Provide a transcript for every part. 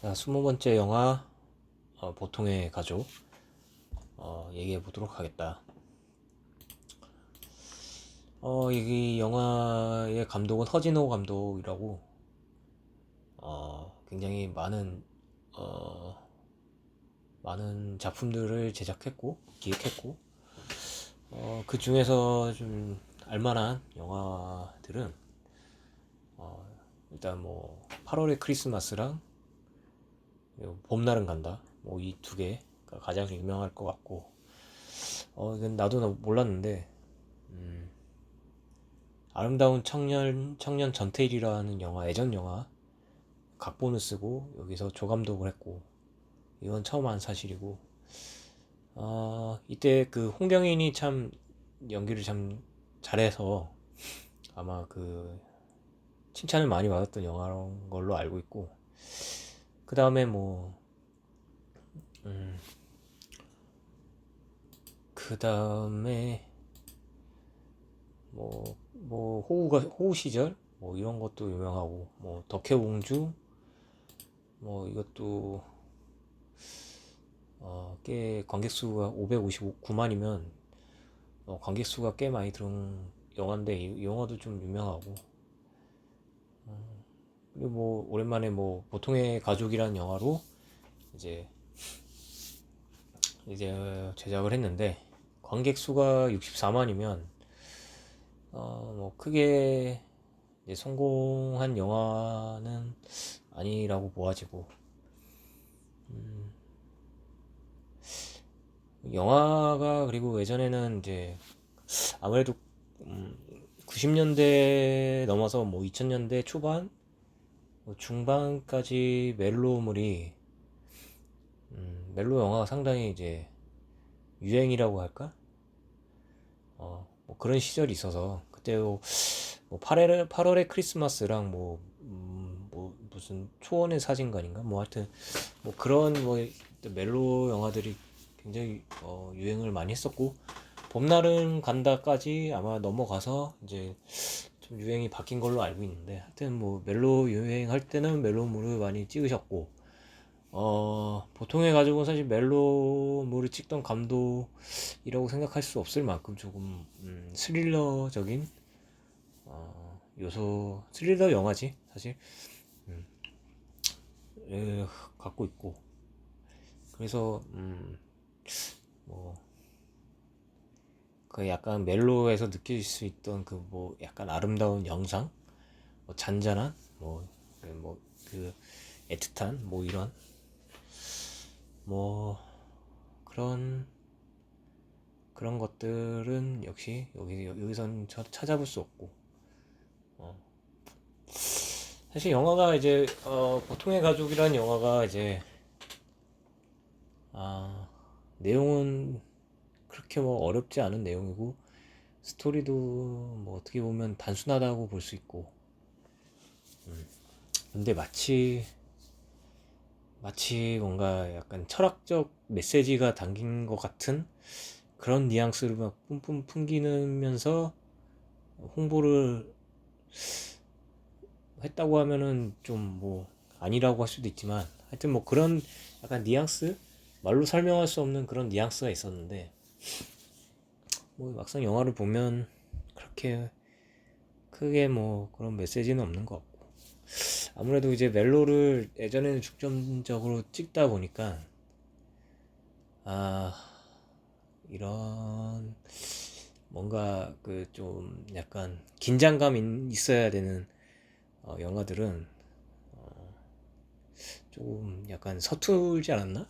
자, 20번째 영화 보통의 가족 얘기해 보도록 하겠다. 이 영화의 감독은 허진호 감독이라고 굉장히 많은 작품들을 제작했고 기획했고 그 중에서 좀 알만한 영화들은 일단 뭐 8월의 크리스마스랑 그리고 봄날은 간다 뭐 이 두 개가 가장 유명할 것 같고 이건 나도 몰랐는데 아름다운 청년 전태일이라는 영화, 예전 영화 각본을 쓰고 여기서 조감독을 했고, 이건 처음 한 사실이고, 이때 그 홍경인이 참 연기를 참 잘해서 아마 그 칭찬을 많이 받았던 영화인 걸로 알고 있고, 그 다음에 그 다음에 호우 시절 뭐 이런 것도 유명하고, 뭐 덕혜옹주 뭐 이것도 꽤 관객 수가 559만이면 관객 수가 꽤 많이 들은 영화인데 이 영화도 좀 유명하고, 그리고 뭐 오랜만에 뭐 보통의 가족이라는 영화로 이제 제작을 했는데 관객 수가 64만이면 뭐 크게 이제 성공한 영화는 아니라고 보아지고, 영화가 그리고 예전에는 이제 아무래도 90년대 넘어서 뭐 2000년대 초반 뭐 중반까지 멜로 영화가 상당히 이제 유행이라고 할까? 뭐 그런 시절이 있어서 그때 뭐 8월의 크리스마스랑 뭐 무슨 초원의 사진관인가 뭐 하여튼 뭐 그런 뭐 멜로 영화들이 굉장히 유행을 많이 했었고, 봄날은 간다까지 아마 넘어가서 이제 좀 유행이 바뀐 걸로 알고 있는데, 하여튼 뭐 멜로 유행할 때는 멜로물을 많이 찍으셨고, 보통의 가족은 사실 멜로물을 찍던 감독이라고 생각할 수 없을 만큼 조금 스릴러적인 스릴러 영화지 사실. 갖고 있고, 그래서 뭐 그 약간 멜로에서 느낄 수 있던 그 뭐 약간 아름다운 영상, 뭐 잔잔한 그 애틋한 뭐 이런 뭐 그런 그런 것들은 역시 여기선 찾아볼 수 없고, 사실 영화가 이제 보통의 가족이라는 영화가 이제 아, 내용은 그렇게 뭐 어렵지 않은 내용이고, 스토리도 뭐 어떻게 보면 단순하다고 볼 수 있고, 근데 마치 뭔가 약간 철학적 메시지가 담긴 것 같은 그런 뉘앙스를 막 뿜뿜 풍기면서 홍보를 했다고 하면은 좀 뭐 아니라고 할 수도 있지만, 하여튼 뭐 그런 약간 뉘앙스, 말로 설명할 수 없는 그런 뉘앙스가 있었는데, 뭐 막상 영화를 보면 그렇게 크게 뭐 그런 메시지는 없는 것 같고, 아무래도 이제 멜로를 예전에는 중점적으로 찍다 보니까 아, 이런 뭔가 그 좀 약간 긴장감 있어야 되는 영화들은 조금 약간 서툴지 않았나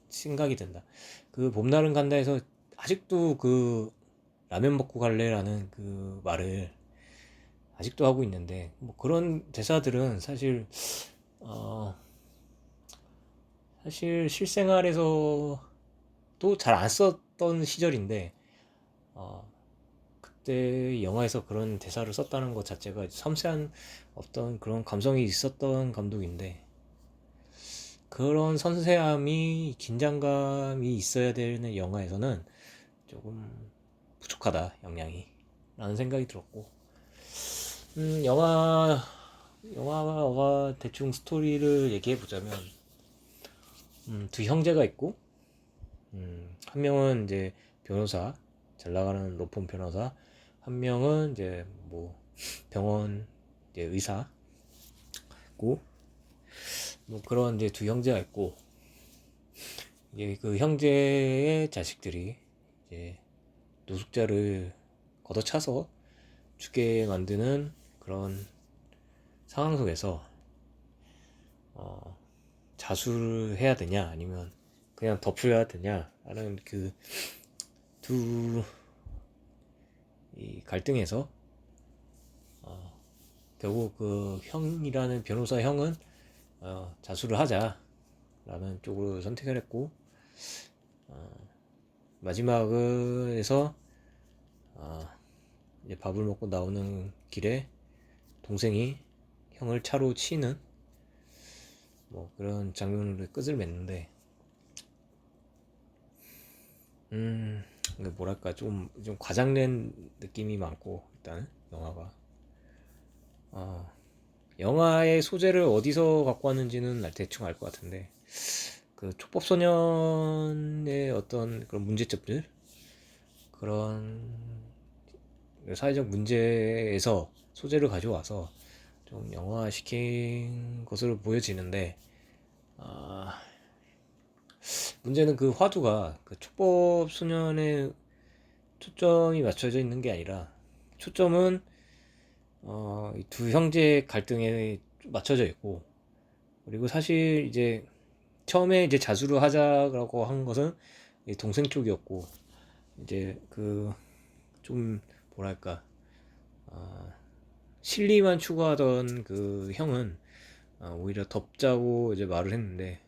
생각이 든다. 그 봄날은 간다에서 아직도 그 라면 먹고 갈래라는 그 말을 아직도 하고 있는데, 뭐 그런 대사들은 어, 사실 실생활에서도 잘 안 썼던 시절인데, 어, 그때 영화에서 그런 대사를 썼다는 것 자체가 섬세한 어떤 그런 감성이 있었던 감독인데, 그런 섬세함이 긴장감이 있어야 되는 영화에서는 조금 부족하다, 영향이 라는 생각이 들었고, 영화 영화가 대충 스토리를 얘기해 보자면, 두 형제가 있고, 한 명은 이제 변호사, 잘 나가는 로펌 변호사, 한 명은 이제 뭐 병원 이제 의사고, 뭐 그런 이제 두 형제가 있고, 이제 그 형제의 자식들이 이제 노숙자를 걷어차서 죽게 만드는 그런 상황 속에서 어, 자수를 해야 되냐 아니면 그냥 덮어야 되냐 라는 그 두 이 갈등에서 결국 그 형이라는 변호사 형은 자수를 하자라는 쪽으로 선택을 했고, 마지막에서 이제 밥을 먹고 나오는 길에 동생이 형을 차로 치는 뭐 그런 장면으로 끝을 맺는데, 뭐랄까 좀 과장된 느낌이 많고, 일단 영화가 영화의 소재를 어디서 갖고 왔는지는 대충 알 것 같은데, 그 촉법소년의 어떤 그런 문제점들, 그런 사회적 문제에서 소재를 가져와서 좀 영화화시킨 것으로 보여지는데, 아, 문제는 그 화두가 그 촉법소년에 초점이 맞춰져 있는 게 아니라, 초점은 이두 형제의 갈등에 맞춰져 있고, 그리고 사실 이제 처음에 이제 자수를 하자라고 한 것은 동생 쪽이었고, 이제 그 좀 뭐랄까 실리만 추구하던 그 형은 오히려 덮자고 이제 말을 했는데,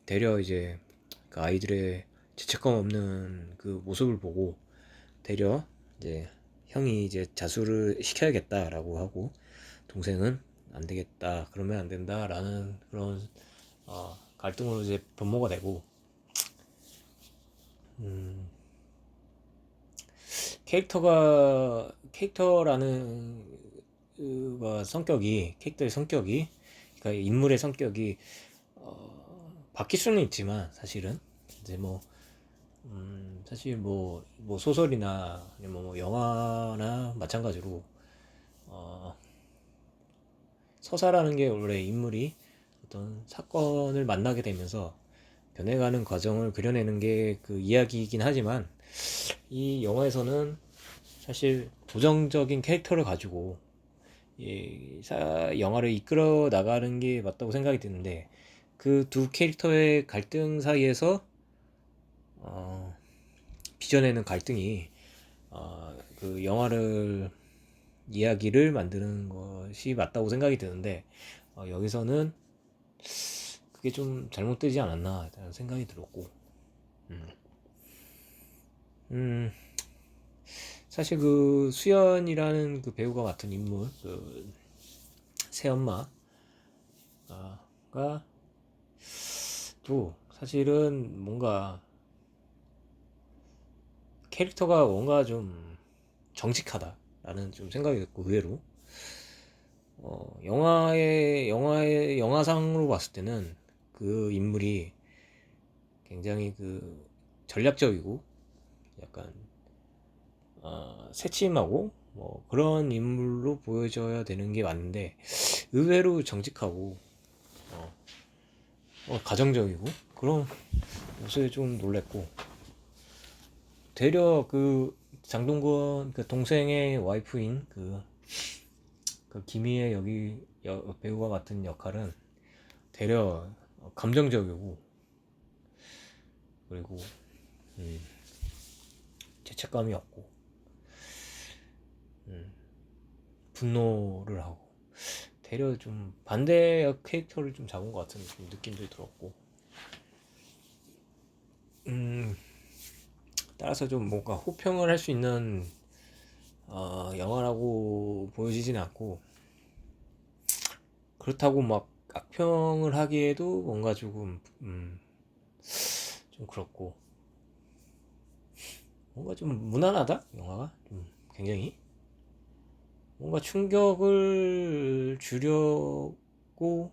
되려 이제 그 아이들의 죄책감 없는 그 모습을 보고 되려 이제 형이 이제 자수를 시켜야겠다라고 하고, 동생은 안 되겠다, 그러면 안 된다라는 그런 갈등으로 이제 변모가 되고, 음, 캐릭터라는 성격이, 캐릭터의 성격이, 그러니까 인물의 성격이 바뀔 수는 있지만, 사실은 이제 뭐 사실 뭐 소설이나 아니면 뭐 영화나 마찬가지로 서사라는 게 원래 인물이 어떤 사건을 만나게 되면서 변해가는 과정을 그려내는 게 그 이야기이긴 하지만, 이 영화에서는 사실 고정적인 캐릭터를 가지고 영화를 이끌어 나가는 게 맞다고 생각이 드는데, 그 두 캐릭터의 갈등 사이에서 빚어내는 갈등이 그 이야기를 만드는 것이 맞다고 생각이 드는데, 여기서는 그게 좀 잘못되지 않았나 라는 생각이 들었고, 음, 음, 사실 그 수연이라는 그 배우가 맡은 인물, 그 새엄마가 또 사실은 뭔가 캐릭터가 뭔가 좀 정직하다라는 좀 생각이 들고, 의외로 영화상으로 봤을 때는 그 인물이 굉장히 그 전략적이고 약간 새침하고 뭐 그런 인물로 보여져야 되는 게 맞는데, 의외로 정직하고 가정적이고 그런 모습에 좀 놀랬고, 되려 그 장동건 그 동생의 와이프인 그 김희애 배우가 맡은 역할은 되려 감정적이고, 그리고 죄책감이 없고 분노를 하고, 되려 좀 반대 캐릭터를 좀 잡은 것 같은 좀 느낌도 들었고, 따라서 좀 뭔가 호평을 할 수 있는 영화라고 보여지진 않고, 그렇다고 막 악평을 하기에도 뭔가 조금 좀 그렇고, 뭔가 좀 무난하다 영화가 좀 굉장히 뭔가 충격을 주려고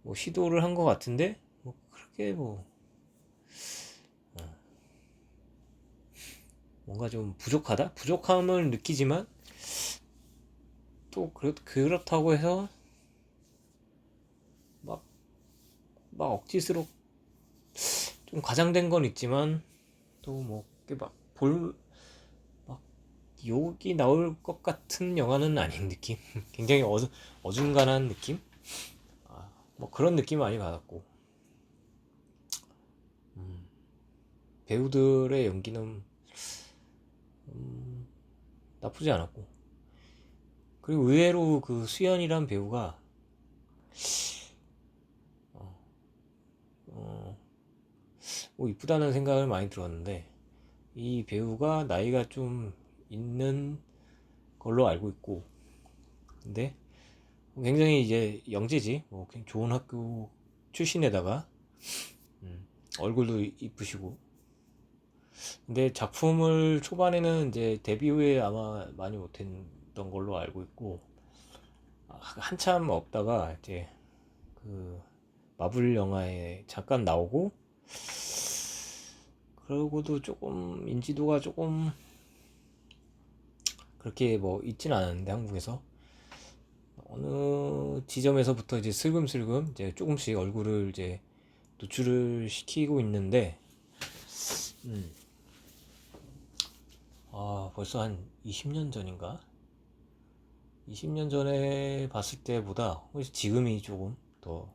뭐 시도를 한 것 같은데 뭐 그렇게 뭐 뭔가 좀 부족하다? 부족함을 느끼지만 또 그렇다고 해서 막, 막 억지스럽 좀 과장된 건 있지만 또 뭐 막 막 욕이 나올 것 같은 영화는 아닌 느낌? 굉장히 어중간한 느낌? 뭐 그런 느낌 많이 받았고 배우들의 연기는 나쁘지 않았고 그리고 의외로 그 수연이란 배우가 뭐 이쁘다는 생각을 많이 들었는데 이 배우가 나이가 좀 있는 걸로 알고 있고 근데 굉장히 이제 영재지 뭐 좋은 학교 출신에다가 얼굴도 이쁘시고 근데 작품을 초반에는 이제 데뷔 후에 아마 많이 못했던 걸로 알고 있고 한참 없다가 이제 그 마블 영화에 잠깐 나오고 그러고도 조금 인지도가 조금 그렇게 뭐 있진 않았는데 한국에서 어느 지점에서부터 이제 슬금슬금 이제 조금씩 얼굴을 이제 노출을 시키고 있는데 벌써 한 20년 전인가? 20년 전에 봤을 때보다 훨씬 지금이 조금 더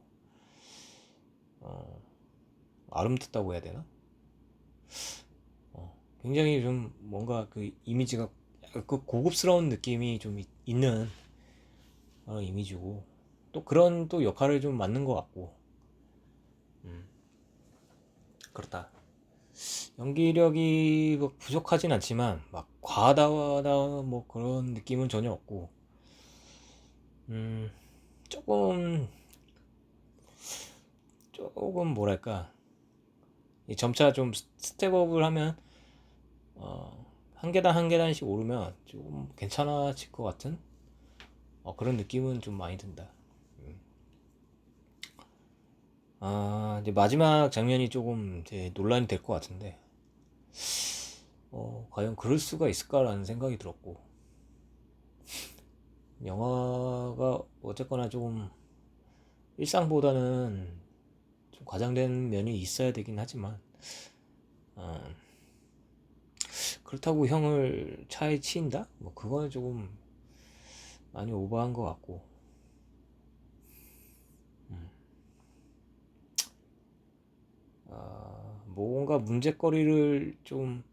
아름답다고 해야 되나? 굉장히 좀 뭔가 그 이미지가 그 고급스러운 느낌이 좀 있는 이미지고 또 그런 또 역할을 좀 맡는 것 같고 그렇다. 연기력이 뭐 부족하진 않지만 막 과하다 뭐 그런 느낌은 전혀 없고 음 조금 조금 뭐랄까 점차 좀 스텝업을 하면 한 계단 한 계단씩 오르면 좀 괜찮아질 것 같은 그런 느낌은 좀 많이 든다. 이제 마지막 장면이 조금 이제 논란이 될 것 같은데 과연 그럴 수가 있을까라는 생각이 들었고 영화가 어쨌거나 조금 일상보다는 좀 과장된 면이 있어야 되긴 하지만 어, 그렇다고 형을 차에 치인다? 뭐 그거는 조금 많이 오버한 것 같고 뭔가 문제거리를 좀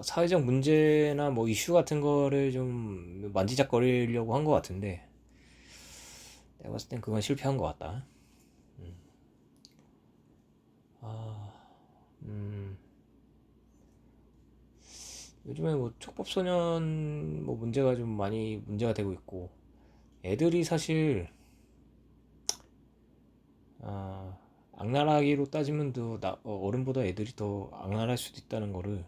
사회적 문제나 뭐 이슈 같은 거를 좀 만지작거리려고 한 것 같은데 내가 봤을 땐 그건 실패한 것 같다. 음, 요즘에 뭐 촉법소년 뭐 문제가 좀 많이 문제가 되고 있고 애들이 사실 아, 악랄하기로 따지면 더 어른보다 애들이 더 악랄할 수도 있다는 거를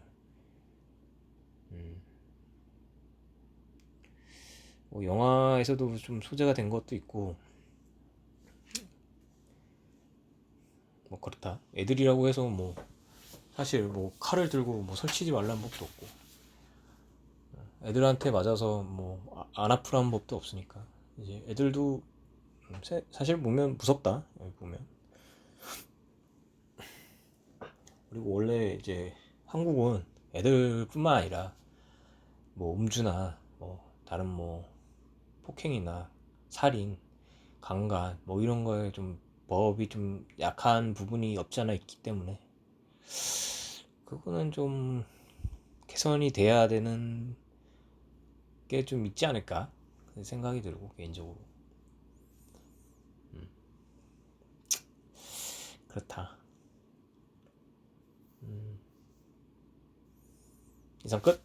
뭐 영화에서도 좀 소재가 된 것도 있고 뭐 그렇다. 애들이라고 해서 뭐 사실 뭐 칼을 들고 뭐 설치지 말라는 법도 없고 애들한테 맞아서 뭐 안 아프라는 법도 없으니까 이제 애들도 사실 보면 무섭다. 여기 보면 그리고 원래 이제 한국은 애들뿐만 아니라 뭐 음주나 뭐 다른 뭐 폭행이나 살인, 강간 뭐 이런 거에 좀 법이 좀 약한 부분이 없지 않아 있기 때문에 그거는 좀 개선이 돼야 되는 게 좀 있지 않을까 생각이 들고 개인적으로 그렇다. 이상 끝.